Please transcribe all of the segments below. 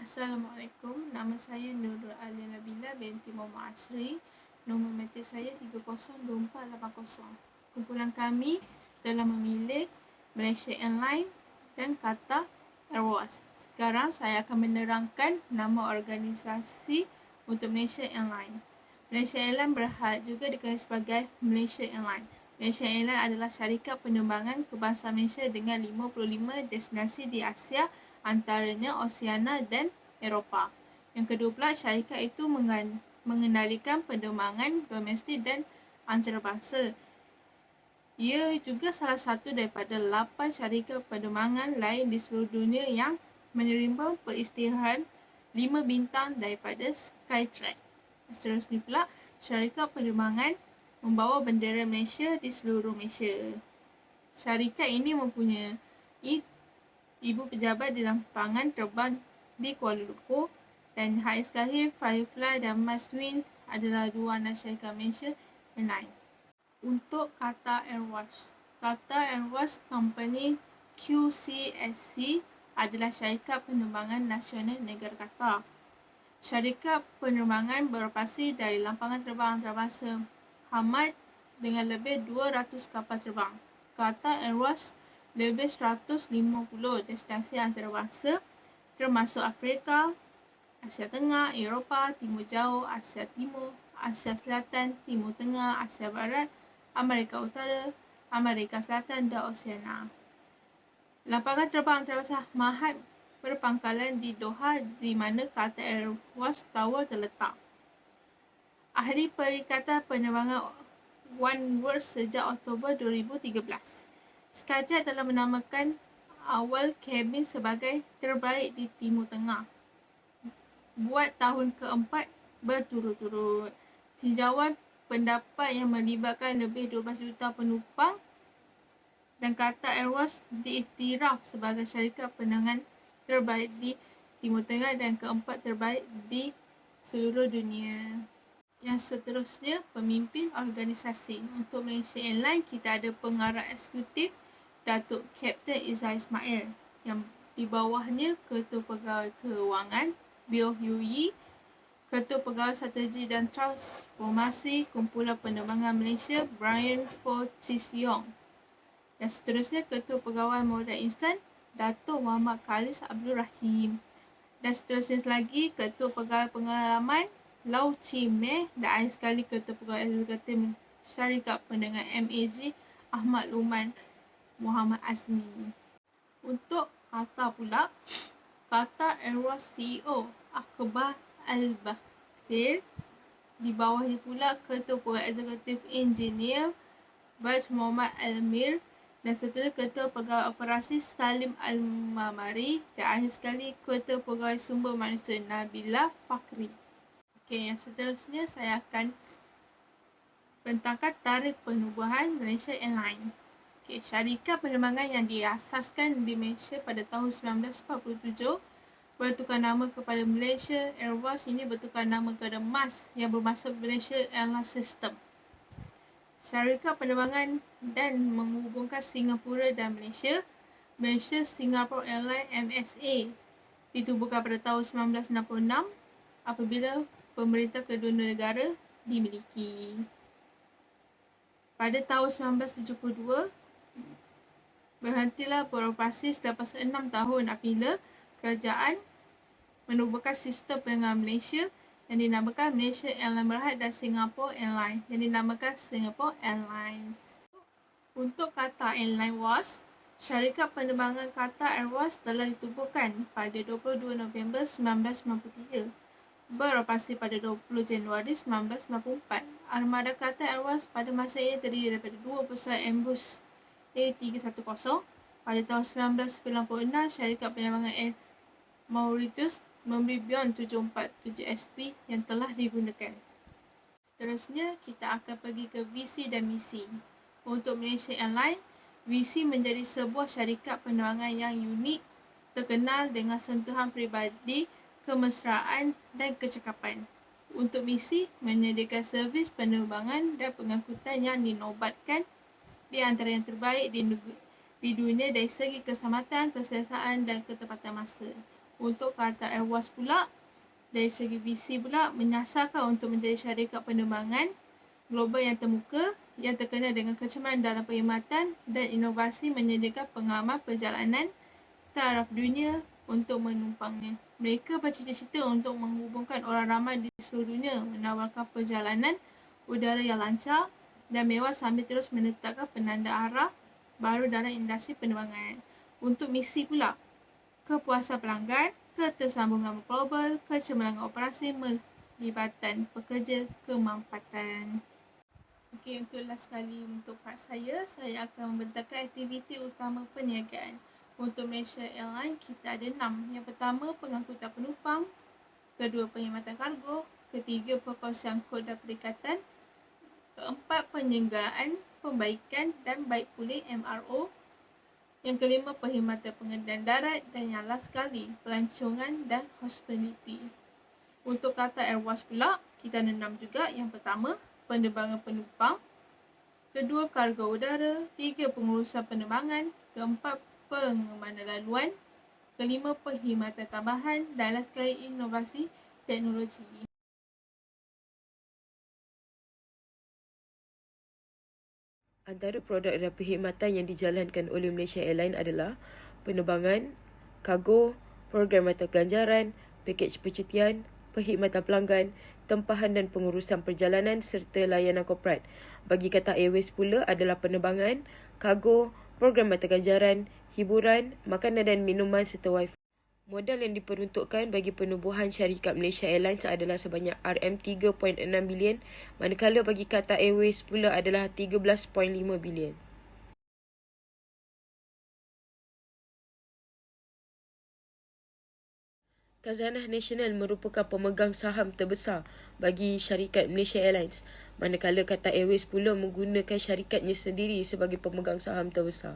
Assalamualaikum, nama saya Nurul Alia Nabila binti Muhammad Asri. Nombor meter saya 302480. Kumpulan kami telah memilih Malaysia Airlines dan Qatar Airways. Sekarang saya akan menerangkan nama organisasi untuk Malaysia Airlines. Malaysia Airlines berhad juga dikenali sebagai Malaysia Airlines. Malaysia Airlines adalah syarikat penerbangan kebangsaan Malaysia dengan 55 destinasi di Asia, antaranya Oceania dan Eropah. Yang kedua pula, syarikat itu mengendalikan penerbangan domestik dan antarabangsa. Ia juga salah satu daripada 8 syarikat penerbangan lain di seluruh dunia yang menerima peristiharaan 5 bintang daripada Skytrax. Seterusnya pula, syarikat penerbangan membawa bendera Malaysia di seluruh Malaysia. Syarikat ini mempunyai ibu pejabat di lapangan terbang di Kuala Lumpur, dan Haiz Kahir, Firefly dan Maswin adalah dua anak syarikat Malaysia Airlines. Untuk Qatar Airways, Qatar Airways Company QCSC adalah syarikat penerbangan nasional negara Qatar. Syarikat penerbangan beroperasi dari lapangan terbang antarabangsa Hamad dengan lebih 200 kapal terbang. Qatar Airways lebih 150 destinasi antarabangsa termasuk Afrika, Asia Tengah, Eropah, Timur Jauh, Asia Timur, Asia Selatan, Timur Tengah, Asia Barat, Amerika Utara, Amerika Selatan dan Oceania. Lapangan terbang antarabangsa Hamad berpangkalan di Doha, di mana Qatar Airways Tower terletak. Ahli Perikatan Penerbangan Oneworld sejak Oktober 2013. Skytrax telah menamakan awal kabin sebagai terbaik di Timur Tengah buat tahun keempat berturut-turut. Tinjauan pendapat yang melibatkan lebih 12 juta penumpang, dan Qatar Airways diiktiraf sebagai syarikat penerbangan terbaik di Timur Tengah dan keempat terbaik di seluruh dunia. Yang seterusnya, pemimpin organisasi. Untuk Malaysia Airlines, kita ada pengarah eksekutif Datuk Kapten Izzah Ismail, yang di bawahnya Ketua Pegawai Kewangan Bio Hui, Ketua Pegawai Strategi dan Transformasi Kumpulan Penerbangan Malaysia Brian Fo Chisiong. Yang seterusnya, Ketua Pegawai Modal Instan Datuk Muhammad Khalis Abdul Rahim. Dan seterusnya lagi, Ketua Pegawai Pengalaman Lau Chi Meh, dan akhir sekali Ketua Pegawai Eksekutif Syarikat Penerbangan MAG Ahmad Luman Muhammad Azmi. Untuk Qatar pula, Qatar Airways CEO Akbar Al-Bakir, di bawahnya pula Ketua Pegawai Eksekutif Engineer Baj Muhammad Al-Mir, dan seterusnya Ketua Pegawai Operasi Salim Al-Mamari, dan akhir sekali Ketua Pegawai Sumber Manusia Nabila Fakri. Okey, yang seterusnya saya akan bentangkan tarikh penubuhan Malaysia Airlines. Okey, syarikat penerbangan yang diasaskan di Malaysia pada tahun 1947 bertukar nama kepada Malaysia Airways. Ini bertukar nama kepada MAS yang bermaksud Malaysia Airlines System. Syarikat penerbangan dan menghubungkan Singapura dan Malaysia, Malaysia Singapore Airlines MSA, ditubuhkan pada tahun 1966 apabila pemerintah kedua negara dimiliki. Pada tahun 1972, berhentilah beroperasi selepas 6 tahun apabila kerajaan menubuhkan sistem penerbangan Malaysia yang dinamakan Malaysia Airlines Berhad dan Singapore Airlines yang dinamakan Singapore Airlines. Untuk Qatar Airways WAS, syarikat penerbangan Qatar Airways telah ditubuhkan pada 22 November 1993. Beroperasi pada 20 Januari 1994. Armada Qatar Airways pada masa ini terdiri daripada 2 pesawat Airbus A310. Pada tahun 1996, syarikat penerbangan Air Mauritius membeli Beyond 747SP yang telah digunakan. Seterusnya, kita akan pergi ke visi dan misi. Untuk Malaysia Airlines, visi menjadi sebuah syarikat penerbangan yang unik, terkenal dengan sentuhan peribadi, kemesraan dan kecekapan. Untuk misi, menyediakan servis penerbangan dan pengangkutan yang dinobatkan di antara yang terbaik di dunia dari segi keselamatan, keselesaan dan ketepatan masa. Untuk Qatar Airways pula, dari segi visi pula menyasarkan untuk menjadi syarikat penerbangan global yang termuka yang terkenal dengan kecemerlangan dalam perkhidmatan dan inovasi, menyediakan pengalaman perjalanan taraf dunia untuk menumpangnya. Mereka bercita-cita untuk menghubungkan orang ramai di seluruh dunia, menawarkan perjalanan udara yang lancar dan mewah sambil terus menetapkan penanda arah baru dalam industri penerbangan. Untuk misi pula, kepuasan pelanggan, ketersambungan global, kecemerlangan operasi, melibatkan pekerja kemampatan. Okey, untuk last kali untuk part saya akan membentangkan aktiviti utama perniagaan. Untuk Malaysia Airlines, kita ada 6. Yang pertama, pengangkutan penumpang. Kedua, perkhidmatan kargo. Ketiga, perkongsian kod dan perikatan. Keempat, penyelenggaraan, pembaikan dan baik pulih MRO. Yang kelima, perkhidmatan pengendalian darat. Dan yang last sekali, pelancongan dan hospitality. Untuk Qatar Airways pula, kita ada 6 juga. Yang pertama, penerbangan penumpang. Kedua, kargo udara. Tiga, pengurusan penerbangan. Keempat, pengamanan laluan. Kelima, perkhidmatan tambahan. Dan last sekali, inovasi teknologi. Antara produk dan perkhidmatan yang dijalankan oleh Malaysia Airlines adalah penerbangan, kargo, program atau ganjaran, pakej percutian, perkhidmatan pelanggan, tempahan dan pengurusan perjalanan serta layanan korporat. Bagi Qatar Airways pula adalah penerbangan, kargo, program atau ganjaran, hiburan, makanan dan minuman serta wifi. Modal yang diperuntukkan bagi penubuhan syarikat Malaysia Airlines adalah sebanyak RM3.6 bilion, manakala bagi Qatar Airways pula adalah 13.5 bilion. Khazanah Nasional merupakan pemegang saham terbesar bagi syarikat Malaysia Airlines, manakala Qatar Airways pula menggunakan syarikatnya sendiri sebagai pemegang saham terbesar.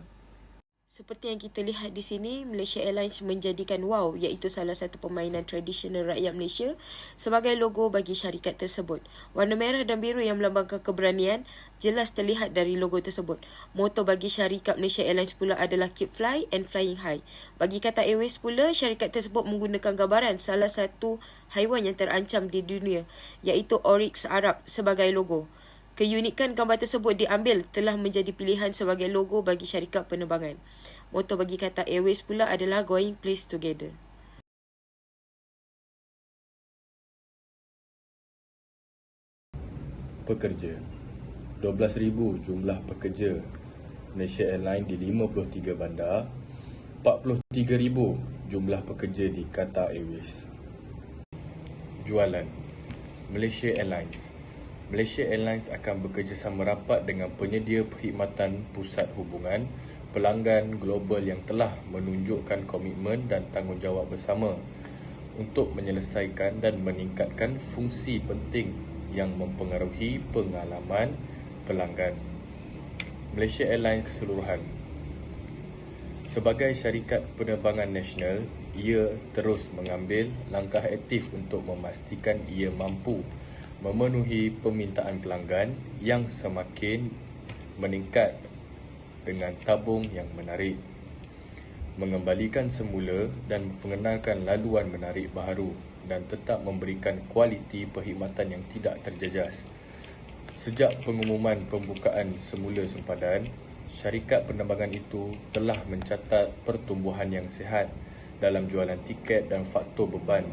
Seperti yang kita lihat di sini, Malaysia Airlines menjadikan WOW, iaitu salah satu permainan tradisional rakyat Malaysia, sebagai logo bagi syarikat tersebut. Warna merah dan biru yang melambangkan keberanian jelas terlihat dari logo tersebut. Moto bagi syarikat Malaysia Airlines pula adalah Keep Fly and Flying High. Bagi Qatar Airways pula, syarikat tersebut menggunakan gambaran salah satu haiwan yang terancam di dunia, iaitu Oryx Arab sebagai logo. Keunikan gambar tersebut diambil telah menjadi pilihan sebagai logo bagi syarikat penerbangan. Moto bagi Qatar Airways pula adalah Going Place Together. Pekerja. 12,000 jumlah pekerja Malaysia Airlines di 53 bandar, 43,000 jumlah pekerja di Qatar Airways. Jualan. Malaysia Airlines. Malaysia Airlines akan bekerjasama rapat dengan penyedia perkhidmatan pusat hubungan pelanggan global yang telah menunjukkan komitmen dan tanggungjawab bersama untuk menyelesaikan dan meningkatkan fungsi penting yang mempengaruhi pengalaman pelanggan. Malaysia Airlines keseluruhan. Sebagai syarikat penerbangan nasional, ia terus mengambil langkah aktif untuk memastikan ia mampu memenuhi permintaan pelanggan yang semakin meningkat dengan tabung yang menarik, mengembalikan semula dan mengenalkan laluan menarik baharu dan tetap memberikan kualiti perkhidmatan yang tidak terjejas. Sejak pengumuman pembukaan semula sempadan, syarikat penerbangan itu telah mencatat pertumbuhan yang sihat dalam jualan tiket dan faktor beban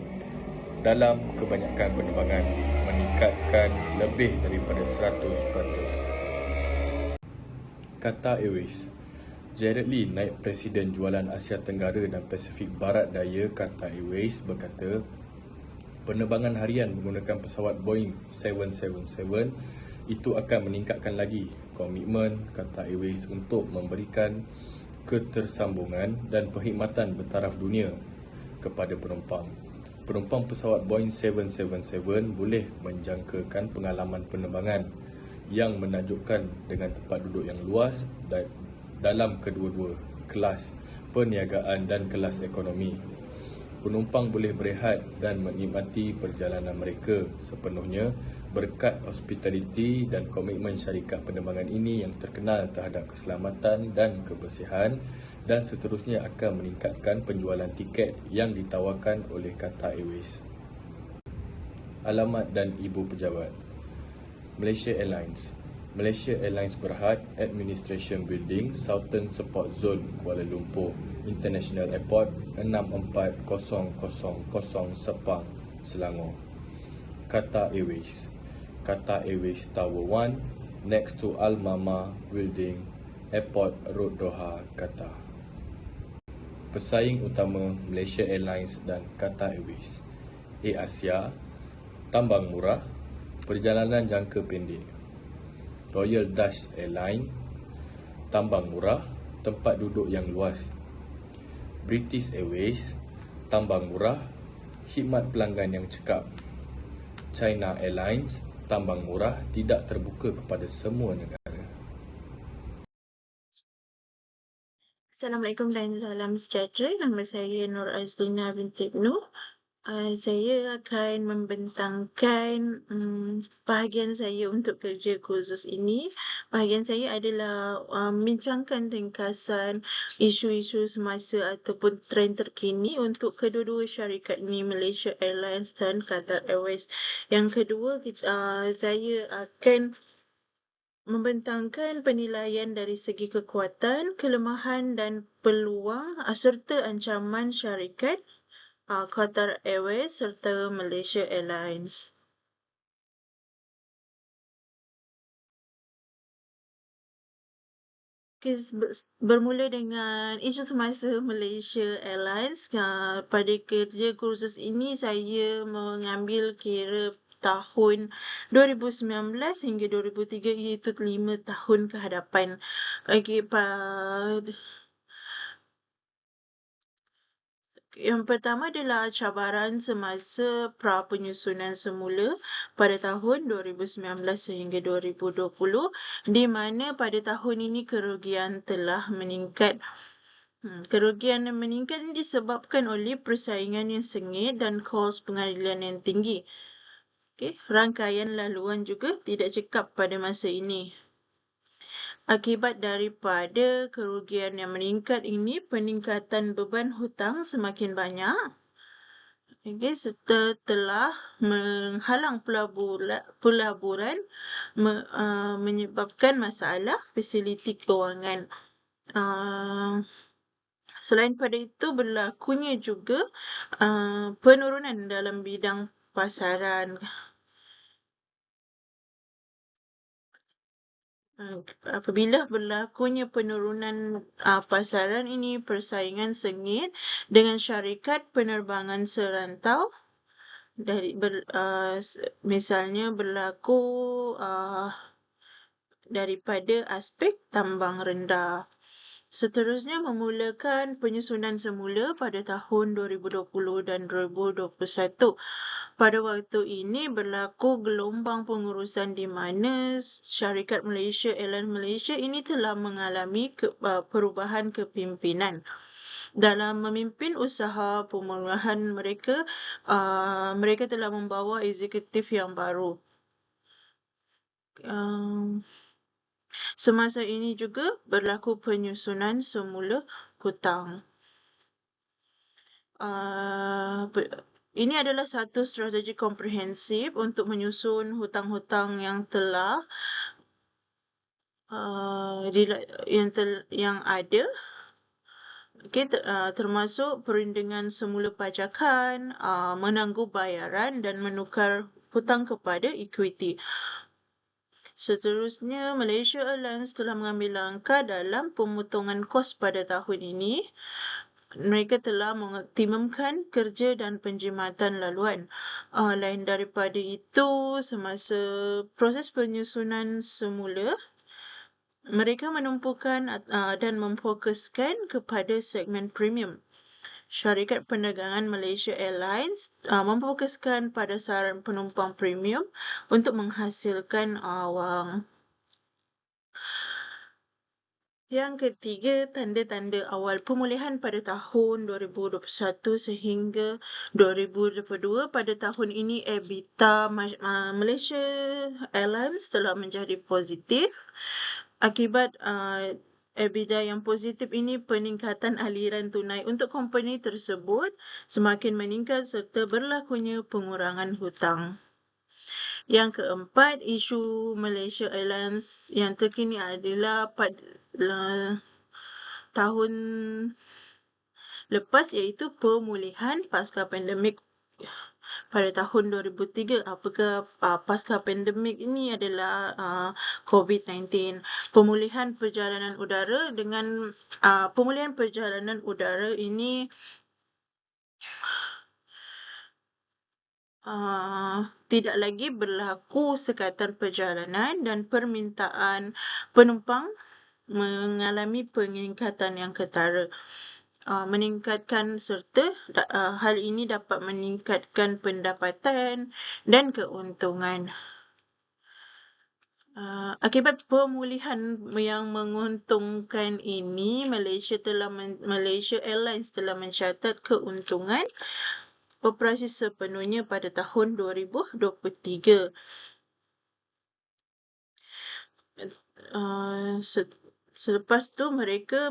dalam kebanyakan penerbangan, meningkatkan lebih daripada 100%. Qatar Airways. Jared Lee, naib Presiden Jualan Asia Tenggara dan Pasifik Barat Daya Qatar Airways berkata, penerbangan harian menggunakan pesawat Boeing 777 itu akan meningkatkan lagi komitmen Qatar Airways untuk memberikan ketersambungan dan perkhidmatan bertaraf dunia kepada penumpang. Penumpang pesawat Boeing 777 boleh menjangkakan pengalaman penerbangan yang menakjubkan dengan tempat duduk yang luas dalam kedua-dua kelas perniagaan dan kelas ekonomi. Penumpang boleh berehat dan menikmati perjalanan mereka sepenuhnya berkat hospitality dan komitmen syarikat penerbangan ini yang terkenal terhadap keselamatan dan kebersihan dan seterusnya akan meningkatkan penjualan tiket yang ditawarkan oleh Qatar Airways. Alamat dan ibu pejabat. Malaysia Airlines. Malaysia Airlines Berhad, Administration Building, Southern Support Zone, Kuala Lumpur International Airport, 64000 Sepang, Selangor. Qatar Airways. Qatar Airways Tower 1, next to Al Mama Building, Airport Road Doha, Qatar. Pesaing utama Malaysia Airlines dan Qatar Airways. Air Asia, tambang murah, perjalanan jangka pendek. Royal Dutch Airline, tambang murah, tempat duduk yang luas. British Airways, tambang murah, khidmat pelanggan yang cekap. China Airlines, tambang murah, tidak terbuka kepada semua negara. Assalamualaikum dan salam sejahtera. Nama saya Nur Azlina binti Ibnu. Saya akan membentangkan bahagian saya untuk kerja kursus ini. Bahagian saya adalah membincangkan ringkasan isu-isu semasa ataupun trend terkini untuk kedua-dua syarikat ini, Malaysia Airlines dan Qatar Airways. Yang kedua, saya akan membentangkan penilaian dari segi kekuatan, kelemahan dan peluang serta ancaman syarikat Qatar Airways serta Malaysia Airlines. Bermula dengan isu semasa Malaysia Airlines. Pada kerja kursus ini saya mengambil kira tahun 2019 hingga 2003, iaitu 5 tahun ke hadapan. Yang pertama adalah cabaran semasa pra-penyusunan semula pada tahun 2019 sehingga 2020, di mana pada tahun ini kerugian telah meningkat. Kerugian yang meningkat ini disebabkan oleh persaingan yang sengit dan kos pengadilan yang tinggi. Rangkaian laluan juga tidak cekap pada masa ini. Akibat daripada kerugian yang meningkat ini, peningkatan beban hutang semakin banyak. Serta telah menghalang pelaburan, menyebabkan masalah fasiliti kewangan. Selain pada itu, berlakunya juga penurunan dalam bidang pasaran. Apabila berlakunya penurunan pasaran ini, persaingan sengit dengan syarikat penerbangan serantau. Misalnya berlaku daripada aspek tambang rendah. Seterusnya, memulakan penyusunan semula pada tahun 2020 dan 2021. Pada waktu ini berlaku gelombang pengurusan di mana syarikat Malaysia Airlines Malaysia ini telah mengalami perubahan kepimpinan. Dalam memimpin usaha pemulihan mereka, mereka telah membawa eksekutif yang baru. Semasa ini juga berlaku penyusunan semula hutang. Ini adalah satu strategi komprehensif untuk menyusun hutang-hutang yang telah yang ada. Termasuk perundingan semula pajakan, menangguh bayaran dan menukar hutang kepada ekuiti. Seterusnya, Malaysia Airlines telah mengambil langkah dalam pemotongan kos pada tahun ini. Mereka telah mengoptimumkan kerja dan penjimatan laluan. Lain daripada itu, semasa proses penyusunan semula, mereka menumpukan dan memfokuskan kepada segmen premium. Syarikat Perdagangan Malaysia Airlines memfokuskan pada saran penumpang premium untuk menghasilkan wang. Yang ketiga, tanda-tanda awal pemulihan pada tahun 2021 sehingga 2022. Pada tahun ini, EBITDA Malaysia Airlines telah menjadi positif akibat EBITDA yang positif ini peningkatan aliran tunai untuk company tersebut semakin meningkat serta berlakunya pengurangan hutang. Yang keempat, isu Malaysia Airlines yang terkini adalah pada tahun lepas, iaitu pemulihan pasca pandemik pada tahun 2003. Apakah pasca pandemik ini adalah COVID-19. Pemulihan perjalanan udara dengan pemulihan perjalanan udara ini tidak lagi berlaku sekatan perjalanan dan permintaan penumpang mengalami peningkatan yang ketara. Meningkatkan serta hal ini dapat meningkatkan pendapatan dan keuntungan. Akibat pemulihan yang menguntungkan ini, Malaysia Airlines telah mencatat keuntungan operasi sepenuhnya pada tahun 2023. Selepas tu mereka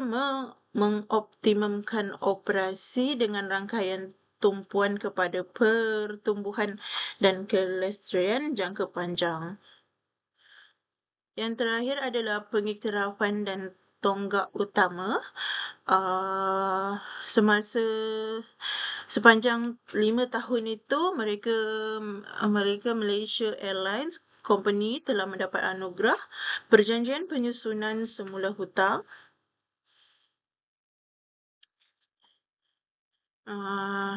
mengoptimumkan operasi dengan rangkaian tumpuan kepada pertumbuhan dan kelestarian jangka panjang. Yang terakhir adalah pengiktirafan dan tonggak utama. Sepanjang 5 tahun itu, mereka Malaysia Airlines Company telah mendapat anugerah Perjanjian Penyusunan Semula Hutang.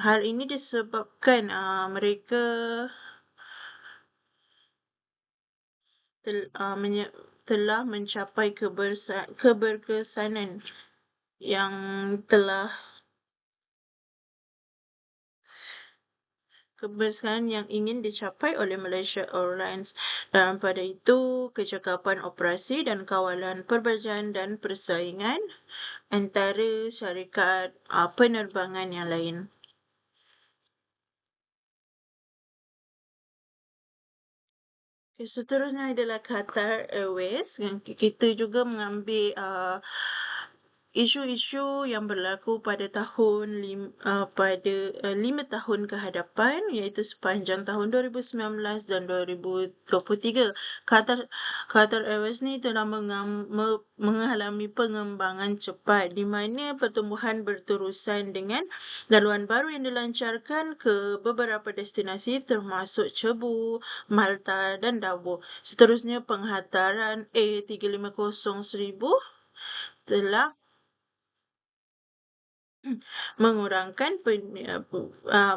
Hal ini disebabkan mereka telah mencapai keberkesanan yang ingin dicapai oleh Malaysia Airlines. Dan pada itu, kecekapan operasi dan kawalan perbelanjaan dan persaingan antara syarikat penerbangan yang lain. Seterusnya adalah Qatar Airways. Kita juga mengambil isu-isu yang berlaku pada tahun 5 tahun ke hadapan, iaitu sepanjang tahun 2019 dan 2023. Qatar Airways ni telah mengalami pengembangan cepat di mana pertumbuhan berterusan dengan laluan baru yang dilancarkan ke beberapa destinasi termasuk Cebu, Malta dan Davao. Seterusnya, penghantaran A350-1000 telah mengurangkan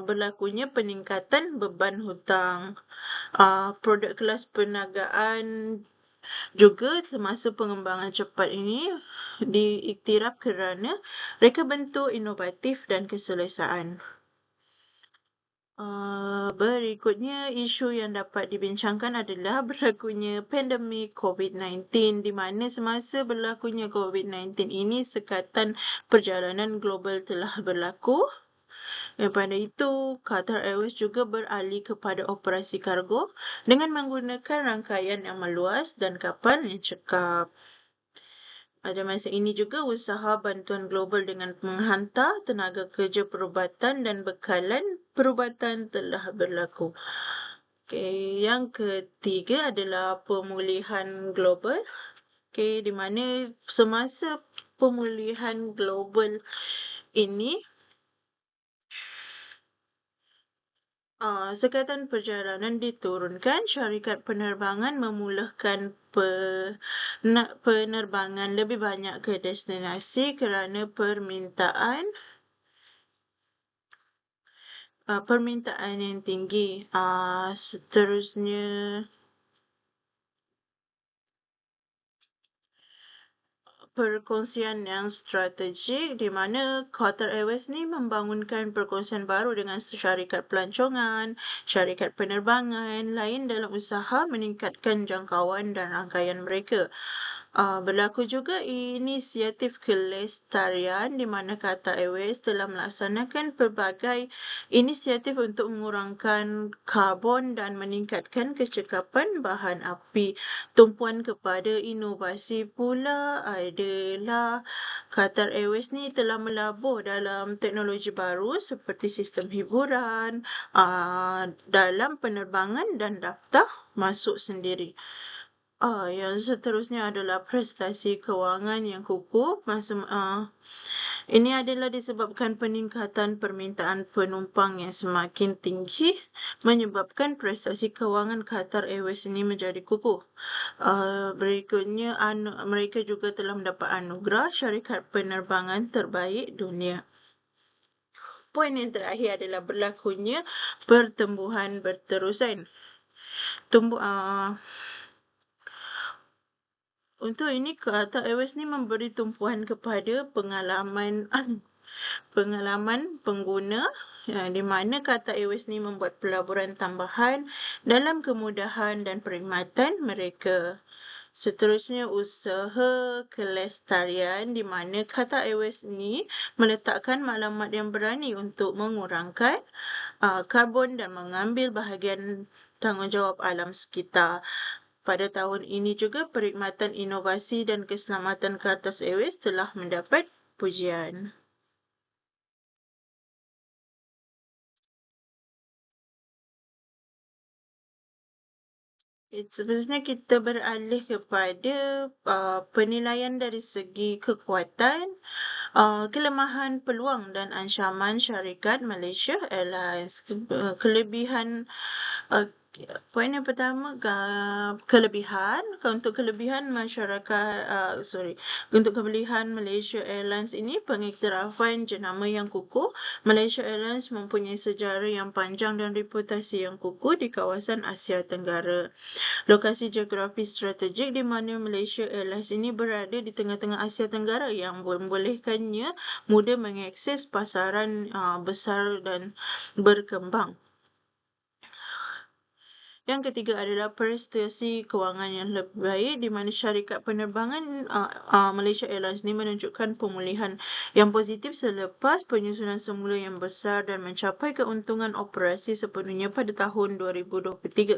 berlakunya peningkatan beban hutang. Produk kelas perniagaan juga semasa pengembangan cepat ini diiktiraf kerana reka bentuk inovatif dan keselesaan. Berikutnya, isu yang dapat dibincangkan adalah berlakunya pandemik COVID-19, di mana semasa berlakunya COVID-19 ini sekatan perjalanan global telah berlaku. Daripada itu, Qatar Airways juga beralih kepada operasi kargo dengan menggunakan rangkaian yang meluas dan kapal yang cekap. Pada masa ini juga usaha bantuan global dengan menghantar tenaga kerja perubatan dan bekalan perubatan telah berlaku. Yang ketiga adalah pemulihan global. Di mana semasa pemulihan global ini, sekatan perjalanan diturunkan, syarikat penerbangan memulakan penerbangan lebih banyak ke destinasi kerana permintaan yang tinggi. Seterusnya, perkongsian yang strategik, di mana Qatar Airways ni membangunkan perkongsian baru dengan syarikat pelancongan, syarikat penerbangan lain dalam usaha meningkatkan jangkauan dan rangkaian mereka. Berlaku juga inisiatif kelestarian di mana Qatar Airways telah melaksanakan pelbagai inisiatif untuk mengurangkan karbon dan meningkatkan kecekapan bahan api. Tumpuan kepada inovasi pula adalah Qatar Airways ni telah melabur dalam teknologi baru seperti sistem hiburan dalam penerbangan dan daftar masuk sendiri. Yang seterusnya adalah prestasi kewangan yang kukuh. Ini adalah disebabkan peningkatan permintaan penumpang yang semakin tinggi menyebabkan prestasi kewangan Qatar Airways ini menjadi kukuh. Berikutnya, mereka juga telah mendapat anugerah syarikat penerbangan terbaik dunia. Poin yang terakhir adalah berlakunya pertumbuhan berterusan. Untuk ini, Qatar Airways ni memberi tumpuan kepada pengalaman pengguna di mana Qatar Airways ni membuat pelaburan tambahan dalam kemudahan dan perkhidmatan mereka. Seterusnya, usaha kelestarian di mana Qatar Airways ni meletakkan maklumat yang berani untuk mengurangkan karbon dan mengambil bahagian tanggungjawab alam sekitar. Pada tahun ini juga, perkhidmatan inovasi dan keselamatan Qatar Airways telah mendapat pujian. Seterusnya kita beralih kepada penilaian dari segi kekuatan, kelemahan, peluang dan ancaman syarikat Malaysia Airlines. Poin yang pertama, kelebihan. Untuk kelebihan untuk kelebihan Malaysia Airlines ini, pengiktirafan jenama yang kukuh. Malaysia Airlines mempunyai sejarah yang panjang dan reputasi yang kukuh di kawasan Asia Tenggara. Lokasi geografi strategik di mana Malaysia Airlines ini berada di tengah-tengah Asia Tenggara yang membolehkannya mudah mengakses pasaran besar dan berkembang. Yang ketiga adalah prestasi kewangan yang lebih baik di mana syarikat penerbangan Malaysia Airlines ini menunjukkan pemulihan yang positif selepas penyusunan semula yang besar dan mencapai keuntungan operasi sepenuhnya pada tahun 2023.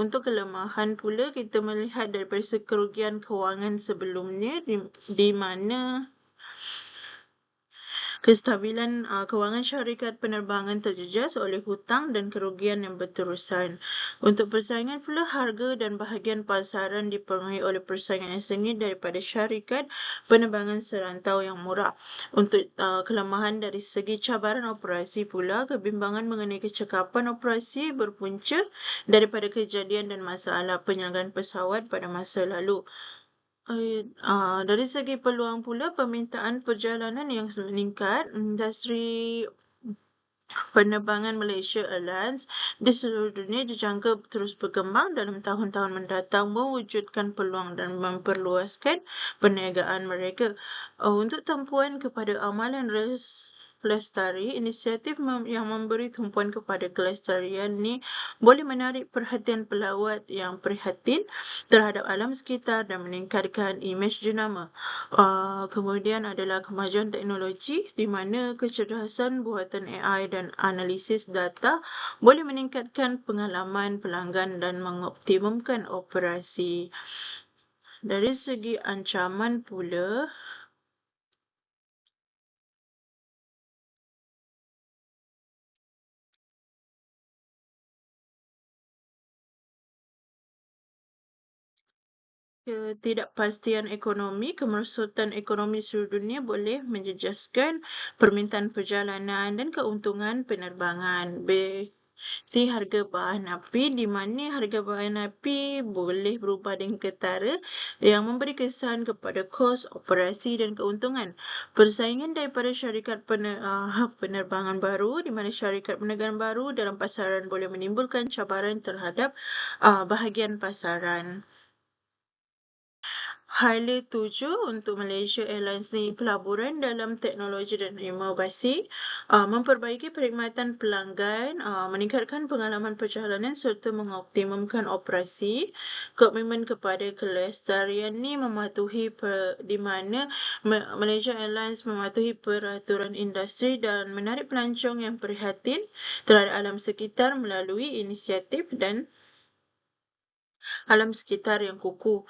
Untuk kelemahan pula, kita melihat daripada kerugian kewangan sebelumnya di mana kestabilan kewangan syarikat penerbangan terjejas oleh hutang dan kerugian yang berterusan. Untuk persaingan pula, harga dan bahagian pasaran dipengaruhi oleh persaingan yang sengit daripada syarikat penerbangan serantau yang murah. Untuk kelemahan dari segi cabaran operasi pula, kebimbangan mengenai kecekapan operasi berpunca daripada kejadian dan masalah penyelenggaraan pesawat pada masa lalu. Dari segi peluang pula, permintaan perjalanan yang meningkat, industri penerbangan Malaysia Airlines di seluruh dunia dijangka terus berkembang dalam tahun-tahun mendatang, mewujudkan peluang dan memperluaskan perniagaan mereka. Untuk tumpuan kepada amalan kelestari, inisiatif yang memberi tumpuan kepada kelestarian ni boleh menarik perhatian pelawat yang prihatin terhadap alam sekitar dan meningkatkan imej jenama. Kemudian adalah kemajuan teknologi di mana kecerdasan buatan AI dan analisis data boleh meningkatkan pengalaman pelanggan dan mengoptimumkan operasi. Dari segi ancaman pula, ketidakpastian ekonomi, kemerosotan ekonomi seluruh dunia boleh menjejaskan permintaan perjalanan dan keuntungan penerbangan. Harga bahan api, di mana harga bahan api boleh berubah dengan ketara yang memberi kesan kepada kos operasi dan keuntungan. Persaingan daripada syarikat penerbangan baru, di mana syarikat penerbangan baru dalam pasaran boleh menimbulkan cabaran terhadap bahagian pasaran. Hala 7 untuk Malaysia Airlines ni, pelaburan dalam teknologi dan inovasi, memperbaiki perkhidmatan pelanggan, meningkatkan pengalaman perjalanan serta mengoptimumkan operasi. Komitmen kepada kelestarian ni mematuhi di mana Malaysia Airlines mematuhi peraturan industri dan menarik pelancong yang prihatin terhadap alam sekitar melalui inisiatif dan alam sekitar yang kukuh.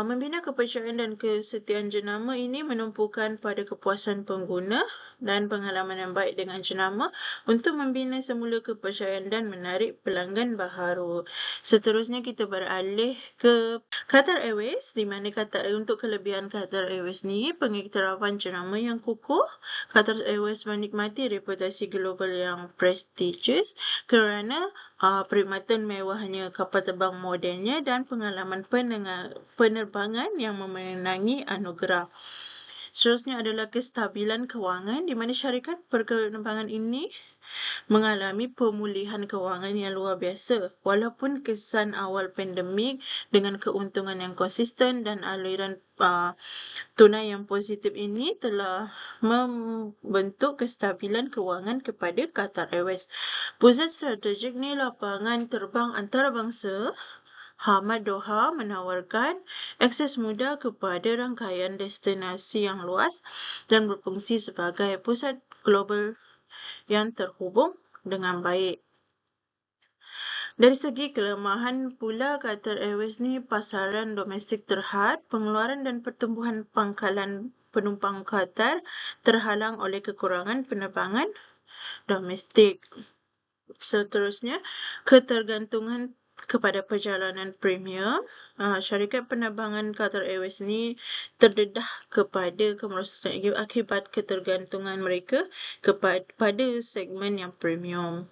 Membina kepercayaan dan kesetiaan jenama ini menumpukan pada kepuasan pengguna dan pengalaman yang baik dengan jenama untuk membina semula kepercayaan dan menarik pelanggan baharu. Seterusnya kita beralih ke Qatar Airways, di mana untuk kelebihan Qatar Airways ni, pengiktirafan jenama yang kukuh. Qatar Airways menikmati reputasi global yang prestigious kerana perkhidmatan mewahnya kapal terbang modennya dan pengalaman penerbangan yang memenangi anugerah. Seterusnya adalah kestabilan kewangan, di mana syarikat penerbangan ini mengalami pemulihan kewangan yang luar biasa. Walaupun kesan awal pandemik dengan keuntungan yang konsisten dan aliran tunai yang positif ini telah membentuk kestabilan kewangan kepada Qatar Airways. Pusat strategik ni lapangan terbang antarabangsa Hamad Doha menawarkan akses mudah kepada rangkaian destinasi yang luas dan berfungsi sebagai pusat global yang terhubung dengan baik. Dari segi kelemahan pula, Qatar Airways ni pasaran domestik terhad, pengeluaran dan pertumbuhan pangkalan penumpang Qatar terhalang oleh kekurangan penerbangan domestik. Seterusnya, ketergantungan kepada perjalanan premium. Syarikat penerbangan Qatar Airways ni terdedah kepada kemerosotan akibat ketergantungan mereka kepada segmen yang premium.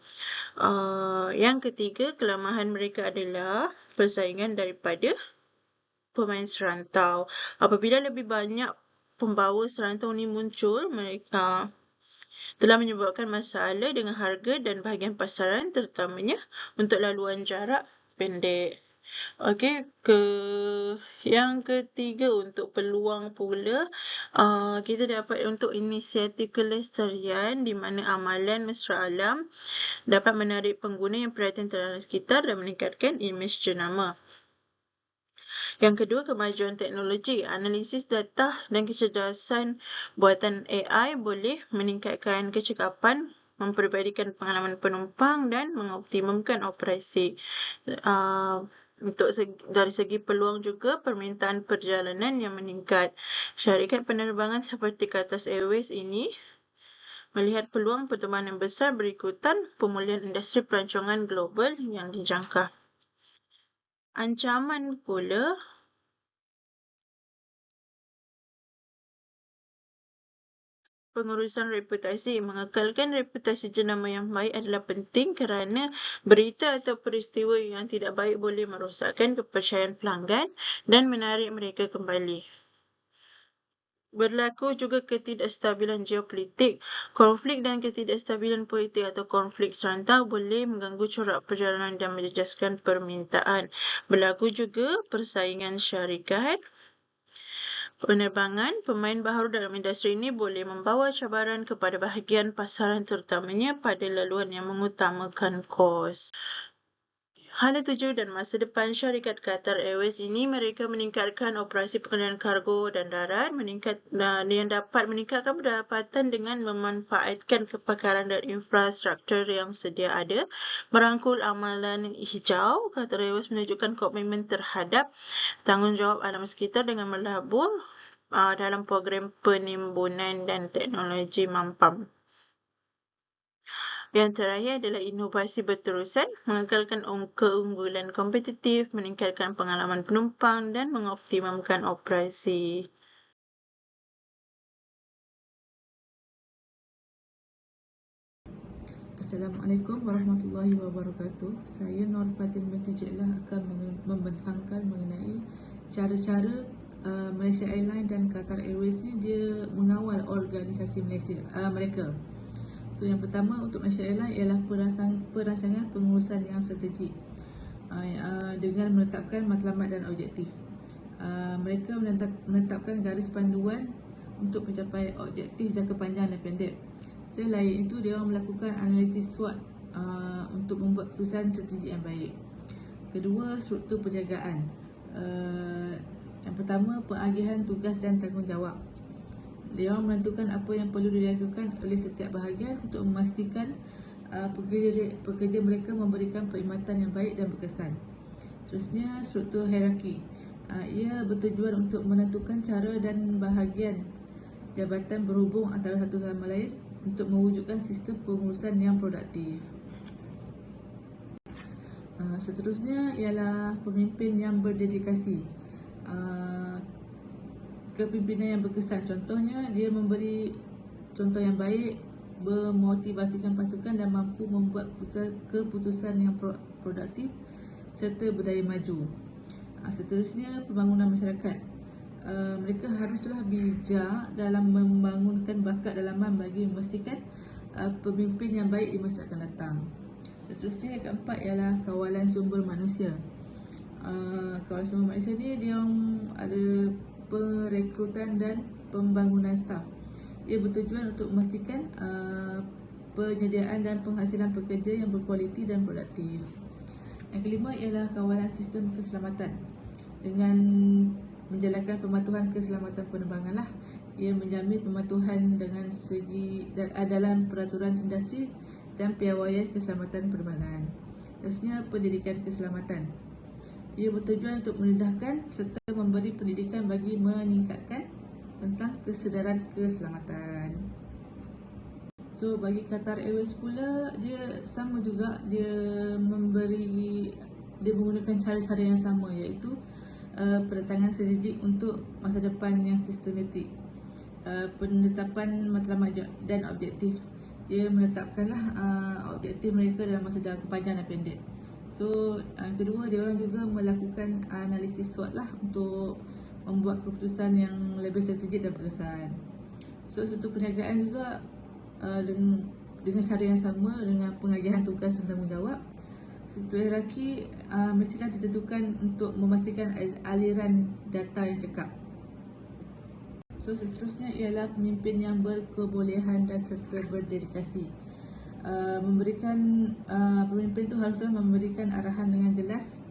Yang ketiga, kelemahan mereka adalah persaingan daripada pemain serantau. Apabila lebih banyak pembawa serantau ni muncul, mereka telah menyebabkan masalah dengan harga dan bahagian pasaran, terutamanya untuk laluan jarak pendek. Okey, yang ketiga untuk peluang pula, kita dapat untuk inisiatif kelestarian di mana amalan mesra alam dapat menarik pengguna yang perhatian terhadap sekitar dan meningkatkan imej jenama. Yang kedua, kemajuan teknologi. Analisis data dan kecerdasan buatan AI boleh meningkatkan kecekapan, memperbaikikan pengalaman penumpang dan mengoptimumkan operasi. Dari segi peluang juga, permintaan perjalanan yang meningkat. Syarikat penerbangan seperti Qatar Airways ini melihat peluang pertumbuhan yang besar berikutan pemulihan industri pelancongan global yang dijangka. Ancaman pula, pengurusan reputasi. Mengekalkan reputasi jenama yang baik adalah penting kerana berita atau peristiwa yang tidak baik boleh merosakkan kepercayaan pelanggan dan menarik mereka kembali. Berlaku juga ketidakstabilan geopolitik. Konflik dan ketidakstabilan politik atau konflik serantau boleh mengganggu corak perjalanan dan menjejaskan permintaan. Berlaku juga persaingan syarikat penerbangan. Pemain baharu dalam industri ini boleh membawa cabaran kepada bahagian pasaran, terutamanya pada laluan yang mengutamakan kos. Hala 7 dan masa depan syarikat Qatar Airways ini, mereka meningkatkan operasi pengalihan kargo dan darat, yang dapat meningkatkan pendapatan dengan memanfaatkan kepakaran dan infrastruktur yang sedia ada. Merangkul amalan hijau, Qatar Airways menunjukkan komitmen terhadap tanggungjawab alam sekitar dengan melabur dalam program penimbunan dan teknologi mampam. Yang terakhir adalah inovasi berterusan, mengekalkan keunggulan kompetitif, meningkatkan pengalaman penumpang dan mengoptimumkan operasi. Assalamualaikum warahmatullahi wabarakatuh. Saya Nur Fatin binti Jeklah akan membentangkan mengenai cara-cara Malaysia Airlines dan Qatar Airways ni dia mengawal organisasi mereka. So yang pertama untuk Malaysia Airlines ialah perancangan pengurusan yang strategik dengan menetapkan matlamat dan objektif. Mereka menetapkan garis panduan untuk mencapai objektif jangka panjang dan pendek. Selain itu, dia melakukan analisis SWOT untuk membuat keputusan strategi yang baik. Kedua, struktur penjagaan. Yang pertama, pengagihan tugas dan tanggungjawab. Dia menentukan apa yang perlu dilakukan oleh setiap bahagian untuk memastikan pekerja mereka memberikan perkhidmatan yang baik dan berkesan. Terusnya, struktur hierarki. Ia bertujuan untuk menentukan cara dan bahagian jabatan berhubung antara satu sama lain untuk mewujudkan sistem pengurusan yang produktif. Seterusnya ialah pemimpin yang berdedikasi. Kepimpinan yang berkesan, contohnya dia memberi contoh yang baik, memotivasikan pasukan dan mampu membuat keputusan yang produktif serta berdaya maju. Seterusnya, pembangunan masyarakat. Mereka haruslah bijak dalam membangunkan bakat dalaman bagi memastikan pemimpin yang baik di masa akan datang. Seterusnya, yang keempat ialah kawalan sumber manusia. Kawalan sumber manusia ni dia ada perekrutan dan pembangunan staf. Ia bertujuan untuk memastikan penyediaan dan penghasilan pekerja yang berkualiti dan produktif. Yang kelima ialah kawalan sistem keselamatan. Dengan menjalankan pematuhan keselamatan penerbangan lah, ia menjamin pematuhan dengan segi dalam peraturan industri dan piawaian keselamatan penerbangan. Terusnya, pendidikan keselamatan. Ia bertujuan untuk merendahkan serta memberi pendidikan bagi meningkatkan tentang kesedaran keselamatan. So, bagi Qatar Airways pula, dia sama juga, dia menggunakan cara-cara yang sama, iaitu pendatangan strategik untuk masa depan yang sistematik. Penetapan matlamat dan objektif. Dia menetapkanlah objektif mereka dalam masa jangka panjang dan pendek. So, kedua, dia orang juga melakukan analisis SWOT lah untuk membuat keputusan yang lebih strategik dan berkesan. So, struktur perniagaan juga dengan cara yang sama, dengan pengagihan tugas dan tanggungjawab. Struktur hierarki mestilah ditentukan untuk memastikan aliran data yang cekap. So, seterusnya ialah pemimpin yang berkebolehan dan serta berdedikasi. Pemimpin tu haruslah memberikan arahan dengan jelas,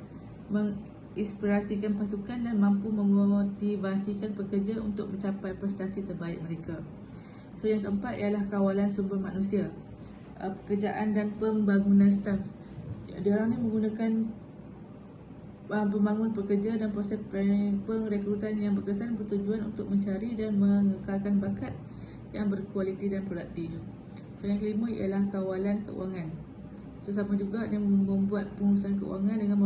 menginspirasikan pasukan dan mampu memotivasikan pekerja untuk mencapai prestasi terbaik mereka. So, yang keempat ialah kawalan sumber manusia, pekerjaan dan pembangunan staf. Dia orang ni menggunakan pembangun pekerja dan proses pengrekrutan yang berkesan bertujuan untuk mencari dan mengekalkan bakat yang berkualiti dan produktif. So, yang kelima ialah kawalan keuangan. So, sama juga dia membuat pengurusan keuangan dengan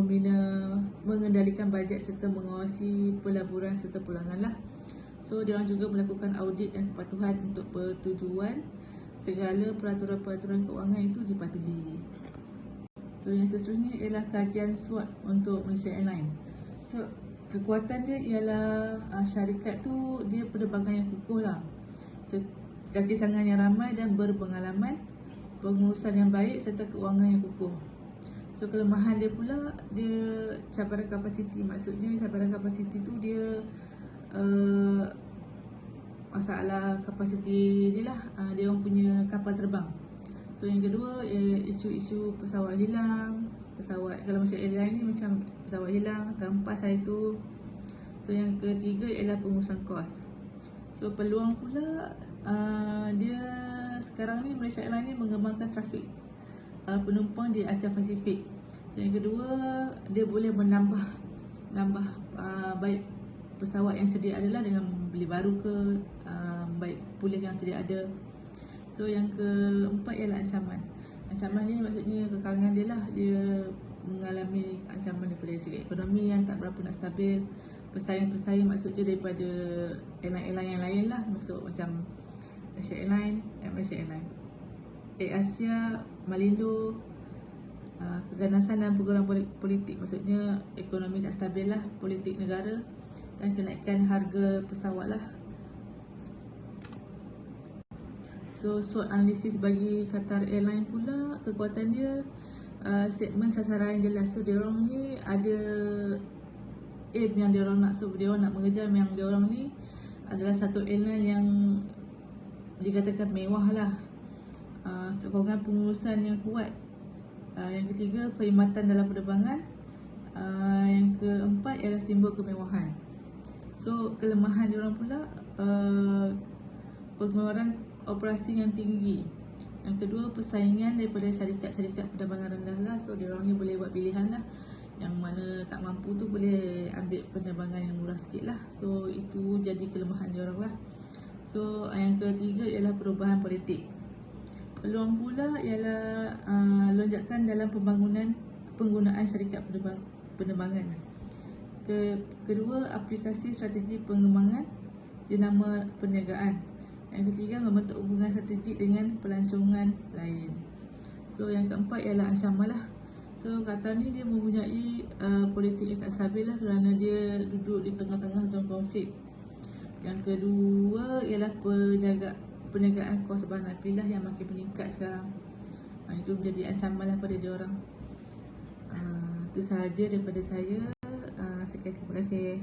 mengendalikan bajet serta mengawasi pelaburan serta pulangan lah. So, dia orang juga melakukan audit dan kepatuhan untuk pertujuan segala peraturan-peraturan keuangan itu dipatuhi. So, yang seterusnya ialah kajian SWOT untuk Malaysia Airlines. So, kekuatan dia ialah syarikat tu dia penerbangan yang kukuh lah. So, kaki tangan yang ramai dan berpengalaman, pengurusan yang baik serta keuangan yang kukuh. So, kelemahan dia pula, dia cabaran kapasiti. Maksudnya cabaran kapasiti tu dia masalah kapasiti ni lah, dia orang punya kapal terbang. So, yang kedua, isu-isu pesawat hilang. Kalau Malaysia Airlines ni macam pesawat hilang, terhempas hari tu. So, yang ketiga ialah pengurusan kos. So, peluang pula, dia sekarang ni Malaysia Airlines ni mengembangkan trafik penumpang di Asia Pasifik. So, yang kedua, dia boleh menambah baik pesawat yang sedia adalah dengan beli baru ke, baik pulih yang sedia ada. So, yang keempat ialah ancaman. Ancaman ni maksudnya kekangan dia lah. Dia mengalami ancaman daripada segi ekonomi yang tak berapa nak stabil. Pesaing-pesaing maksudnya daripada airline-airline yang lain lah. Maksud macam Malaysia Airlines, Air Asia, Malindo. Keganasan dan peguam politik, maksudnya ekonomi tak stabil lah, politik negara dan kenaikan harga pesawat lah. So, SWOT analisis bagi Qatar Airlines pula, kekuatan dia segmen sasaran yang jelas. So, dia orang ni ada aim yang diorang nak. So diorang nak mengejam yang diorang ni adalah satu airline yang dikatakan mewah lah, sokongan pengurusan yang kuat. Yang ketiga, perkhidmatan dalam penerbangan. Yang keempat ialah simbol kemewahan. So kelemahan diorang pula pengeluaran operasi yang tinggi. Yang kedua, persaingan daripada syarikat-syarikat penerbangan rendah lah. So diorang ni boleh buat pilihan lah, yang mana tak mampu tu boleh ambil penerbangan yang murah sikit lah. So itu jadi kelemahan diorang lah. So yang ketiga ialah perubahan politik. Peluang pula ialah lonjakan dalam penggunaan syarikat penerbangan. Kedua, aplikasi strategi pengembangan jenama perniagaan. Yang ketiga, membentuk hubungan strategik dengan pelancongan lain. So yang keempat ialah ancaman lah. So Qatar ni dia mempunyai politik yang tak stabil lah, kerana dia duduk di tengah-tengah zon konflik. Yang kedua ialah perniagaan kos bahan api lah yang makin meningkat sekarang. Itu menjadi ancaman lah pada diorang. Itu sahaja daripada saya. Sekian, terima kasih.